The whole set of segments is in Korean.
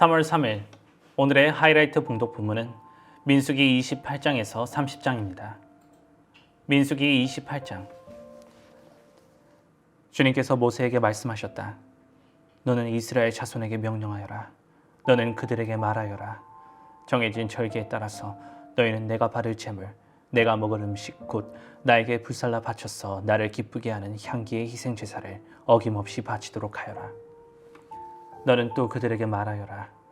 (3월 3일) 오늘의 하이라이트 봉독 본문은 민수기 28장에서 30장입니다. 민수기 28장. 주님께서 모세에게 말씀하셨다. 너는 이스라엘 자손에게 명령하여라. 너는 그들에게 말하여라. 정해진 절기에 따라서 너희는 내가 받을 제물, 내가 먹을 음식 곧 나에게 불살라 바쳐서 나를 기쁘게 하는 향기의 희생제사를 어김없이 바치도록 하여라. 너는 또 그들에게 말하여라.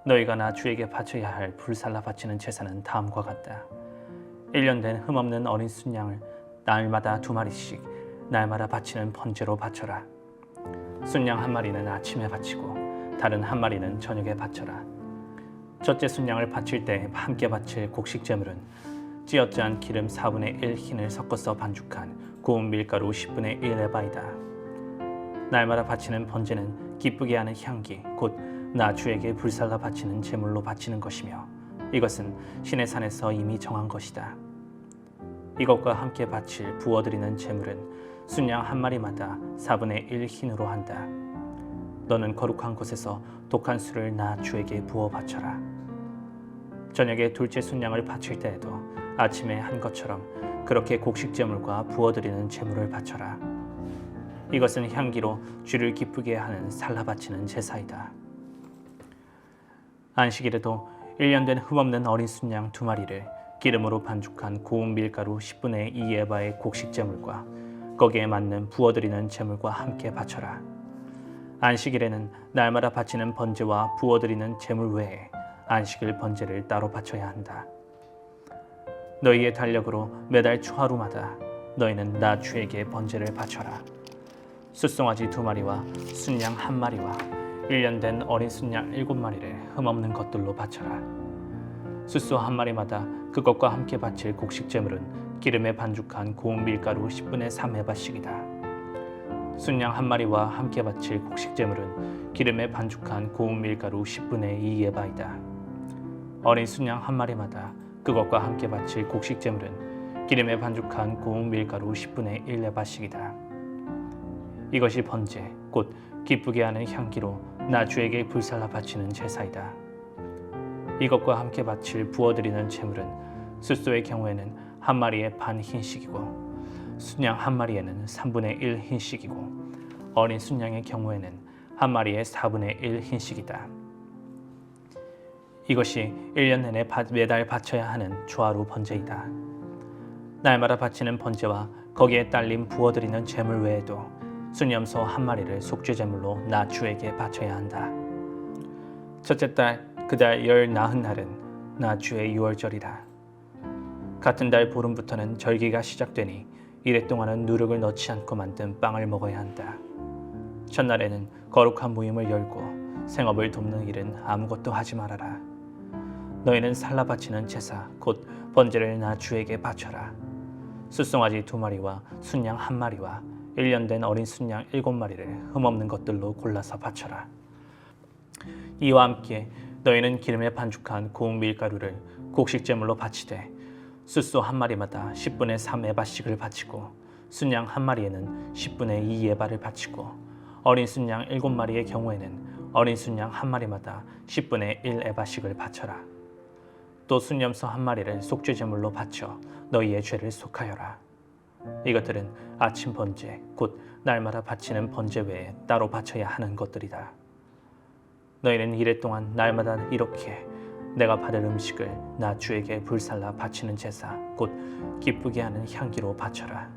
너희가 나 주에게 바쳐야 할 불살라 바치는 제사는 다음과 같다. 1년 된 흠없는 어린 순양을 날마다 2마리씩 날마다 바치는 번제로 바쳐라. 순양 1마리는 아침에 바치고 다른 1마리는 저녁에 바쳐라. 첫째 순양을 바칠 때 함께 바칠 곡식 제물은 찌어짠 기름 4분의 1 흰을 섞어서 반죽한 고운 밀가루 10분의 1 에바이다. 날마다 바치는 번제는 기쁘게 하는 향기 곧 나 주에게 불살라 바치는 제물로 바치는 것이며 이것은 신의 산에서 이미 정한 것이다. 이것과 함께 바칠 부어드리는 제물은 순양 1마리마다 4분의 1 흰으로 한다. 너는 거룩한 곳에서 독한 술을 나 주에게 부어 바쳐라. 저녁에 둘째 순양을 바칠 때에도 아침에 한 것처럼 그렇게 곡식 제물과 부어드리는 제물을 바쳐라. 이것은 향기로 주를 기쁘게 하는 살라 바치는 제사이다. 안식일에도 1년 된 흠없는 어린 순양 2마리를 기름으로 반죽한 고운 밀가루 10분의 2 에바의 곡식 제물과 거기에 맞는 부어드리는 제물과 함께 바쳐라. 안식일에는 날마다 바치는 번제와 부어드리는 제물 외에 안식일 번제를 따로 바쳐야 한다. 너희의 달력으로 매달 초하루마다 너희는 나 주에게 번제를 바쳐라. 숫송아지 2마리와 순양 1마리와 1년 된 어린 순양 7마리를 흠없는 것들로 바쳐라. 숫소 1마리마다 그것과 함께 바칠 곡식 제물은 기름에 반죽한 고운 밀가루 10분의 3 에바씩이다. 순양 1마리와 함께 바칠 곡식 제물은 기름에 반죽한 고운 밀가루 10분의 2 에바이다. 어린 순양 1마리마다 그것과 함께 바칠 곡식 제물은 기름에 반죽한 고운 밀가루 10분의 1 에바씩이다. 이것이 번제 곧 기쁘게 하는 향기로 나 주에게 불살라 바치는 제사이다. 이것과 함께 바칠 부어드리는 제물은 숫소의 경우에는 1마리에 반 흰씩이고 순양 1마리에는 3분의 1 흰씩이고 어린 순양의 경우에는 1마리에 4분의 1 흰씩이다. 이것이 1년 내내 매달 바쳐야 하는 초하루 번제이다. 날마다 바치는 번제와 거기에 딸린 부어드리는 제물 외에도 순염소 1마리를 속죄제물로 나 주에게 바쳐야 한다. 첫째 달 그달 열 나흔 날은 나 주의 유월절이라. 같은 달 보름부터는 절기가 시작되니 이래 동안은 누룩을 넣지 않고 만든 빵을 먹어야 한다. 첫날에는 거룩한 모임을 열고 생업을 돕는 일은 아무것도 하지 말아라. 너희는 살라 바치는 제사 곧 번제를 나 주에게 바쳐라. 숫송아지 2마리와 순양 1마리와 1년 된 어린 순양 7마리를 흠없는 것들로 골라서 바쳐라. 이와 함께 너희는 기름에 반죽한 고운 밀가루를 곡식 제물로 바치되 숫소 1마리마다 10분의 3 에바씩을 바치고 순양 1마리에는 10분의 2 에바를 바치고 어린 순양 7마리의 경우에는 어린 순양 1마리마다 10분의 1 에바씩을 바쳐라. 또 순염소 1마리를 속죄 제물로 바쳐 너희의 죄를 속하여라. 이것들은 아침 번제 곧 날마다 바치는 번제 외에 따로 바쳐야 하는 것들이다. 너희는 이래 동안 날마다 이렇게 내가 받을 음식을 나 주에게 불살라 바치는 제사 곧 기쁘게 하는 향기로 바쳐라.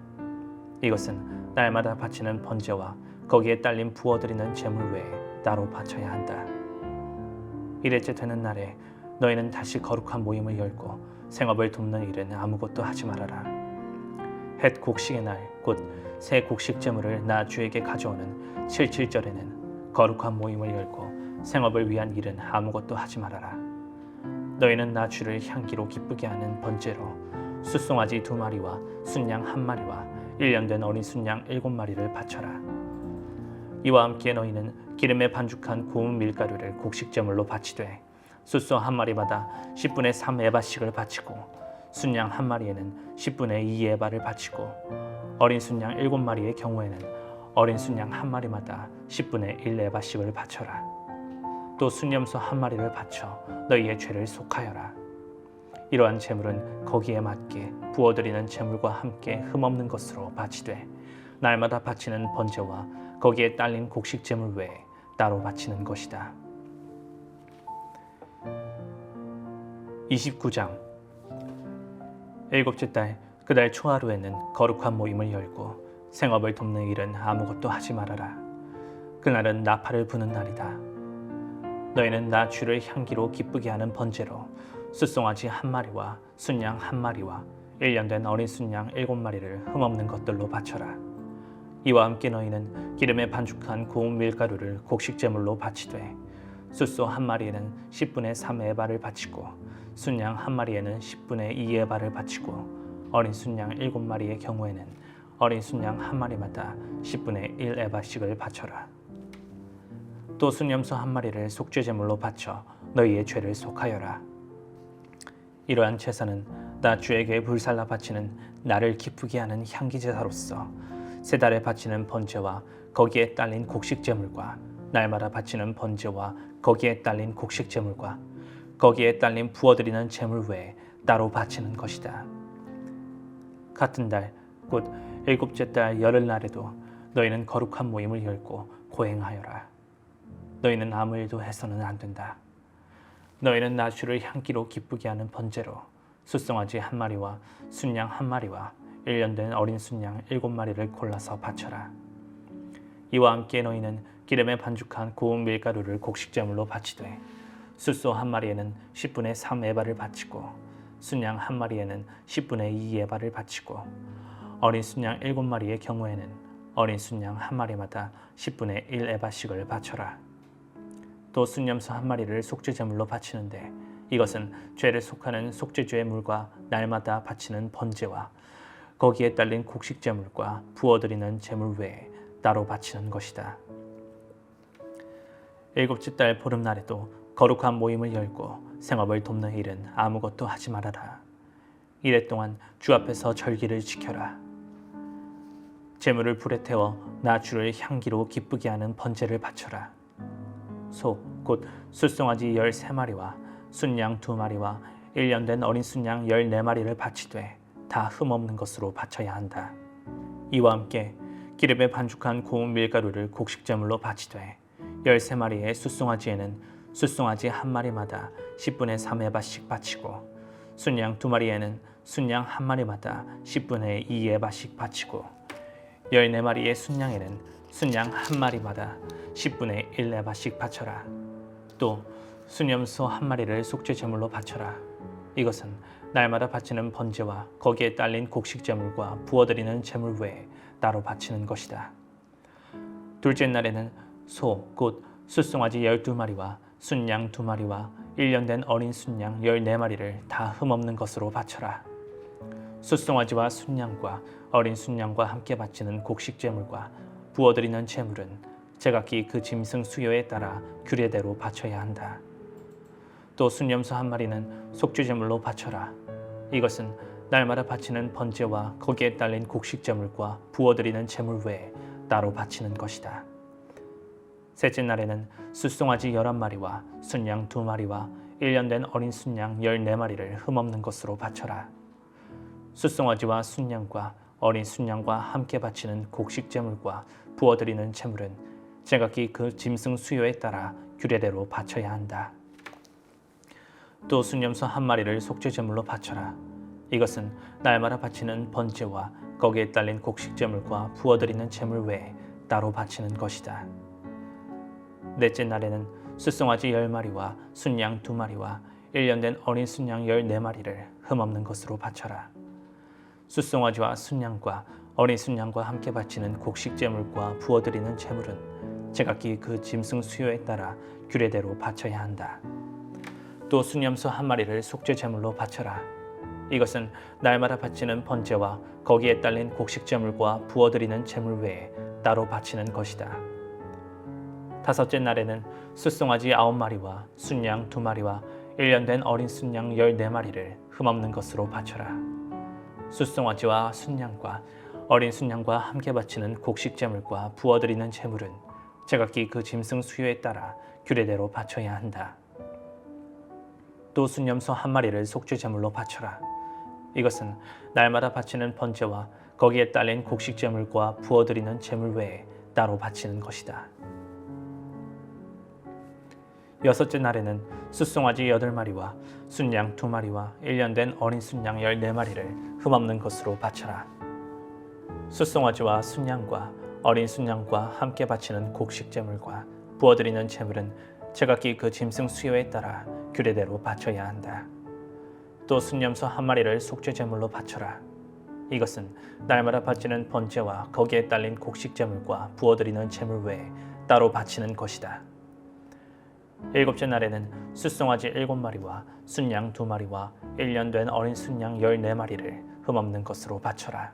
이것은 날마다 바치는 번제와 거기에 딸린 부어드리는 제물 외에 따로 바쳐야 한다. 이래째 되는 날에 너희는 다시 거룩한 모임을 열고 생업을 돕는 일은 아무것도 하지 말아라. 햇 곡식의 날 곧 새 곡식 제물을 나 주에게 가져오는 77절에는 거룩한 모임을 열고 생업을 위한 일은 아무것도 하지 말아라. 너희는 나 주를 향기로 기쁘게 하는 번제로 숫송아지 2마리와 순양 1마리와 1년 된 어린 순양 7마리를 바쳐라. 이와 함께 너희는 기름에 반죽한 구운 밀가루를 곡식제물로 바치되 숫소 한 마리마다 10분의 3 에바씩을 바치고 순양 한 마리에는 10분의 2 에바를 바치고 어린 순양 7마리의 경우에는 어린 순양 한 마리마다 10분의 1 에바씩을 바쳐라. 또 순염소 한 마리를 바쳐 너희의 죄를 속하여라. 이러한 제물은 거기에 맞게 부어드리는 제물과 함께 흠없는 것으로 바치되 날마다 바치는 번제와 거기에 딸린 곡식 제물 외에 따로 바치는 것이다. 29장 일곱째 달 그달 초하루에는 거룩한 모임을 열고 생업을 돕는 일은 아무것도 하지 말아라. 그날은 나팔을 부는 날이다. 너희는 나 주를 향기로 기쁘게 하는 번제로 숫송아지 한 마리와 순양 한 마리와 1년 된 어린 순양 7마리를 흠없는 것들로 바쳐라. 이와 함께 너희는 기름에 반죽한 구운 밀가루를 곡식제물로 바치되 숫소 한 마리에는 10분의 3 에바를 바치고 순양 한 마리에는 10분의 2 에바를 바치고 어린 순양 7마리의 경우에는 어린 순양 한 마리마다 10분의 1 에바씩을 바쳐라. 또 순염소 한 마리를 속죄제물로 바쳐 너희의 죄를 속하여라. 이러한 제사는 나 주에게 불살라 바치는 나를 기쁘게 하는 향기 제사로서 세 달에 바치는 번제와 거기에 딸린 곡식 제물과 날마다 바치는 번제와 거기에 딸린 곡식 제물과 거기에 딸린 부어드리는 제물 외에 따로 바치는 것이다. 같은 달 곧 일곱째 달 열흘날에도 너희는 거룩한 모임을 열고 고행하여라. 너희는 아무 일도 해서는 안 된다. 너희는 나 주를 향기로 기쁘게 하는 번제로 숫송아지 한 마리와 순양 한 마리와 1년 된 어린 순양 7마리를 골라서 바쳐라. 이와 함께 너희는 기름에 반죽한 구운 밀가루를 곡식제물로 바치되 숫소 한 마리에는 10분의 3 에바를 바치고 순양 한 마리에는 10분의 2 에바를 바치고 어린 순양 7마리의 경우에는 어린 순양 한 마리마다 10분의 1 에바씩을 바쳐라. 또 순염소 한 마리를 속죄제물로 바치는데 이것은 죄를 속하는 속죄죄의 물과 날마다 바치는 번제와 거기에 딸린 곡식제물과 부어드리는 제물 외에 따로 바치는 것이다. 일곱째 달 보름날에도 거룩한 모임을 열고 생업을 돕는 일은 아무것도 하지 말아라. 이래 동안 주 앞에서 절기를 지켜라. 제물을 불에 태워 나 주를 향기로 기쁘게 하는 번제를 바쳐라. 소 곧 숫송아지 13마리와 순양 2마리와 1년 된 어린 순양 14마리를 바치되 다 흠없는 것으로 바쳐야 한다. 이와 함께 기름에 반죽한 구운 밀가루를 곡식제물로 바치되 13마리의 숫송아지에는 숫송아지 한 마리마다 10분의 3 에바씩 바치고 순양 2마리에는 순양 한 마리마다 10분의 2 에바씩 바치고 14마리의 순양에는 순양 한 마리마다 10분의 1 에바씩 바쳐라. 또 순염소 한 마리를 속죄제물로 바쳐라. 이것은 날마다 바치는 번제와 거기에 딸린 곡식제물과 부어드리는 제물 외에 따로 바치는 것이다. 둘째 날에는 소 곧 숫송아지 12마리와 순양 2마리와 1년 된 어린 순양 14마리를 다 흠없는 것으로 바쳐라. 숫송아지와 순양과 어린 순양과 함께 바치는 곡식제물과 부어드리는 제물은 제각기 그 짐승 수요에 따라 규례대로 바쳐야 한다. 또 순염소 한 마리는 속죄제물로 바쳐라. 이것은 날마다 바치는 번제와 거기에 딸린 곡식제물과 부어드리는 제물 외에 따로 바치는 것이다. 셋째 날에는 숫송아지 11마리와 순양 2마리와 1년 된 어린 순양 14마리를 흠없는 것으로 바쳐라. 숫송아지와 순양과 어린 순양과 함께 바치는 곡식제물과 부어드리는 제물은 제각기 그 짐승 수요에 따라 규례대로 바쳐야 한다. 또 순염소 한 마리를 속죄제물로 바쳐라. 이것은 날마다 바치는 번제와 거기에 딸린 곡식제물과 부어드리는 제물 외에 따로 바치는 것이다. 넷째 날에는 숫송아지 10마리와 순양 2마리와 1년 된 어린 순양 14마리를 흠없는 것으로 바쳐라. 숫송아지와 순양과 어린 순양과 함께 바치는 곡식제물과 부어드리는 제물은 제각기 그 짐승 수요에 따라 규례대로 바쳐야 한다. 또 순염소 한 마리를 속죄제물로 바쳐라. 이것은 날마다 바치는 번제와 거기에 딸린 곡식제물과 부어드리는 제물 외에 따로 바치는 것이다. 다섯째 날에는 숫송아지 9마리와 순양 2마리와 1년 된 어린 순양 14마리를 흠없는 것으로 바쳐라. 숫송아지와 순양과 어린 순양과 함께 바치는 곡식제물과 부어드리는 제물은 제각기 그 짐승 수요에 따라 규례대로 바쳐야 한다. 또 순염소 1마리를 속죄제물로 바쳐라. 이것은 날마다 바치는 번제와 거기에 딸린 곡식제물과 부어드리는 제물 외에 따로 바치는 것이다. 여섯째 날에는 숫송아지 8마리와 순양 2마리와 1년 된 어린 순양 14마리를 흠없는 것으로 바쳐라. 숫송아지와 순양과 어린 순양과 함께 바치는 곡식제물과 부어드리는 제물은 제각기 그 짐승 수요에 따라 규례대로 바쳐야 한다. 또 순염소 1마리를 속죄제물로 바쳐라. 이것은 날마다 바치는 번제와 거기에 딸린 곡식제물과 부어드리는 제물 외에 따로 바치는 것이다. 일곱째 날에는 숫송아지 7마리와 순양 2마리와 1년 된 어린 순양 14마리를 흠없는 것으로 바쳐라.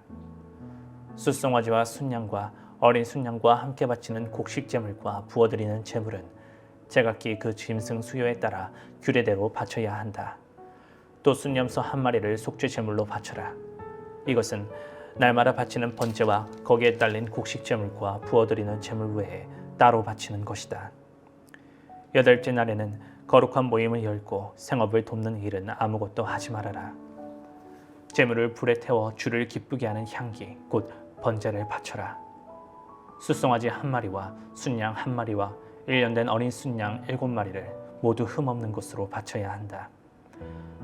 숫송아지와 순양과 어린 순양과 함께 바치는 곡식제물과 부어드리는 제물은 제각기 그 짐승 수요에 따라 규례대로 바쳐야 한다. 또 순염소 1마리를 속죄제물로 바쳐라. 이것은 날마다 바치는 번제와 거기에 딸린 곡식제물과 부어드리는 제물 외에 따로 바치는 것이다. 여덟째 날에는 거룩한 모임을 열고 생업을 돕는 일은 아무것도 하지 말아라. 제물을 불에 태워 주를 기쁘게 하는 향기 곧 번제를 바쳐라. 숫송아지 1마리와 순양 1마리와 1년 된 어린 순양 7마리를 모두 흠없는 것으로 바쳐야 한다.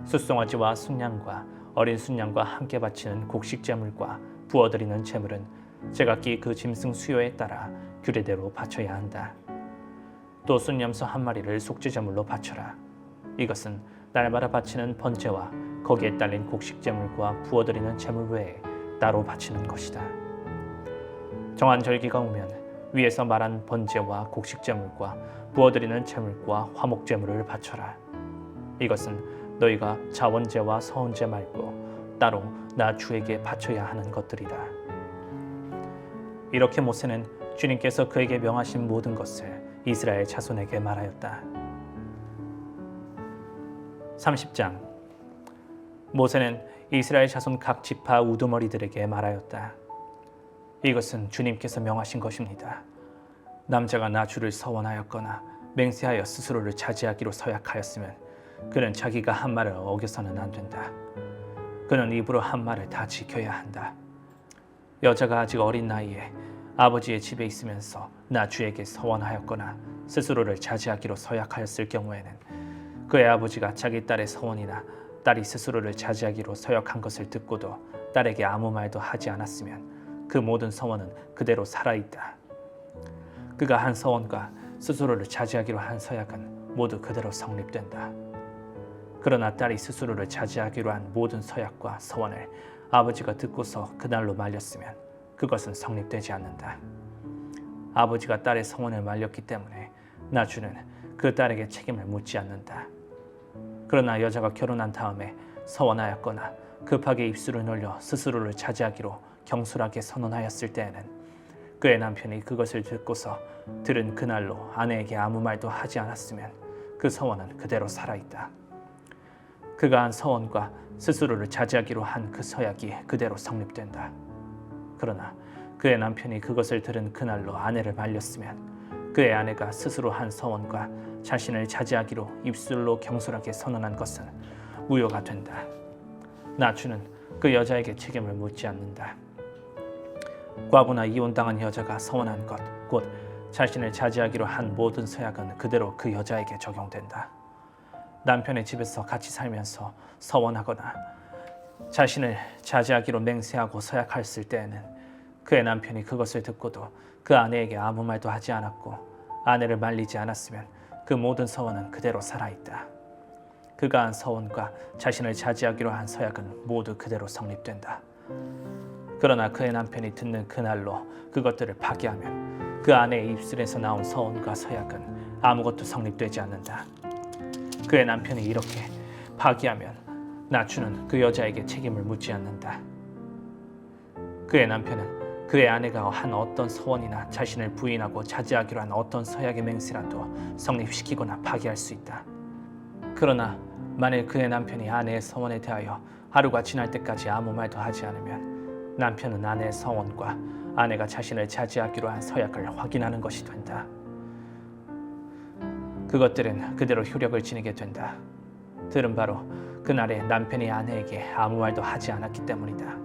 숫송아지와 순양과 어린 순양과 함께 바치는 곡식제물과 부어드리는 제물은 제각기 그 짐승 수요에 따라 규례대로 바쳐야 한다. 또 순염소 1마리를 속죄제물로 바쳐라. 이것은 날마다 바치는 번제와 거기에 딸린 곡식제물과 부어드리는 제물 외에 따로 바치는 것이다. 정한 절기가 오면 위에서 말한 번제와 곡식제물과 부어드리는 제물과 화목제물을 바쳐라. 이것은 너희가 자원제와 서원제 말고 따로 나 주에게 바쳐야 하는 것들이다. 이렇게 모세는 주님께서 그에게 명하신 모든 것을 이스라엘 자손에게 말하였다. 30장 모세는 이스라엘 자손 각 지파 우두머리들에게 말하였다. 이것은 주님께서 명하신 것입니다. 남자가 나 주를 서원하였거나 맹세하여 스스로를 자제하기로 서약하였으면 그는 자기가 한 말을 어겨서는 안 된다. 그는 입으로 한 말을 다 지켜야 한다. 여자가 아직 어린 나이에 아버지의 집에 있으면서 나 주에게 서원하였거나 스스로를 자제하기로 서약하였을 경우에는 그의 아버지가 자기 딸의 서원이나 딸이 스스로를 자제하기로 서약한 것을 듣고도 딸에게 아무 말도 하지 않았으면 그 모든 서원은 그대로 살아있다. 그가 한 서원과 스스로를 자제하기로 한 서약은 모두 그대로 성립된다. 그러나 딸이 스스로를 자제하기로 한 모든 서약과 서원을 아버지가 듣고서 그날로 말렸으면 그것은 성립되지 않는다. 아버지가 딸의 서원을 말렸기 때문에 나주는 그 딸에게 책임을 묻지 않는다. 그러나 여자가 결혼한 다음에 서원하였거나 급하게 입술을 놀려 스스로를 자제하기로 경솔하게 선언하였을 때에는 그의 남편이 그것을 듣고서 들은 그날로 아내에게 아무 말도 하지 않았으면 그 서원은 그대로 살아있다. 그가 한 서원과 스스로를 자제하기로 한 그 서약이 그대로 성립된다. 그러나 그의 남편이 그것을 들은 그날로 아내를 말렸으면 그의 아내가 스스로 한 서원과 자신을 자제하기로 입술로 경솔하게 선언한 것은 무효가 된다. 나주는 그 여자에게 책임을 묻지 않는다. 과부나 이혼당한 여자가 서원한 것, 곧 자신을 자제하기로 한 모든 서약은 그대로 그 여자에게 적용된다. 남편의 집에서 같이 살면서 서원하거나 자신을 자제하기로 맹세하고 서약했을 때에는 그의 남편이 그것을 듣고도 그 아내에게 아무 말도 하지 않았고 아내를 말리지 않았으면 그 모든 서원은 그대로 살아있다. 그가 한 서원과 자신을 자제하기로 한 서약은 모두 그대로 성립된다. 그러나 그의 남편이 듣는 그날로 그것들을 파기하면 그 아내의 입술에서 나온 서원과 서약은 아무것도 성립되지 않는다. 그의 남편이 이렇게 파기하면 나추는 그 여자에게 책임을 묻지 않는다. 그의 남편은 그의 아내가 한 어떤 서원이나 자신을 부인하고 자제하기로 한 어떤 서약의 맹세라도 성립시키거나 파기할 수 있다. 그러나 만일 그의 남편이 아내의 서원에 대하여 하루가 지날 때까지 아무 말도 하지 않으면 남편은 아내의 서원과 아내가 자신을 자제하기로 한 서약을 확인하는 것이 된다. 그것들은 그대로 효력을 지니게 된다. 들은 바로 그날에 남편이 아내에게 아무 말도 하지 않았기 때문이다.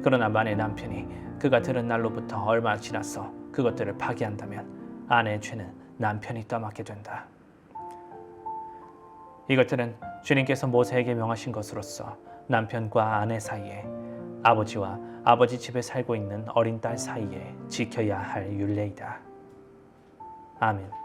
그러나 만일 남편이 그가 들은 날로부터 얼마 지나서 그것들을 파기한다면 아내의 죄는 남편이 떠맡게 된다. 이것들은 주님께서 모세에게 명하신 것으로서 남편과 아내 사이에, 아버지와 아버지 집에 살고 있는 어린 딸 사이에 지켜야 할 율례이다. 아멘.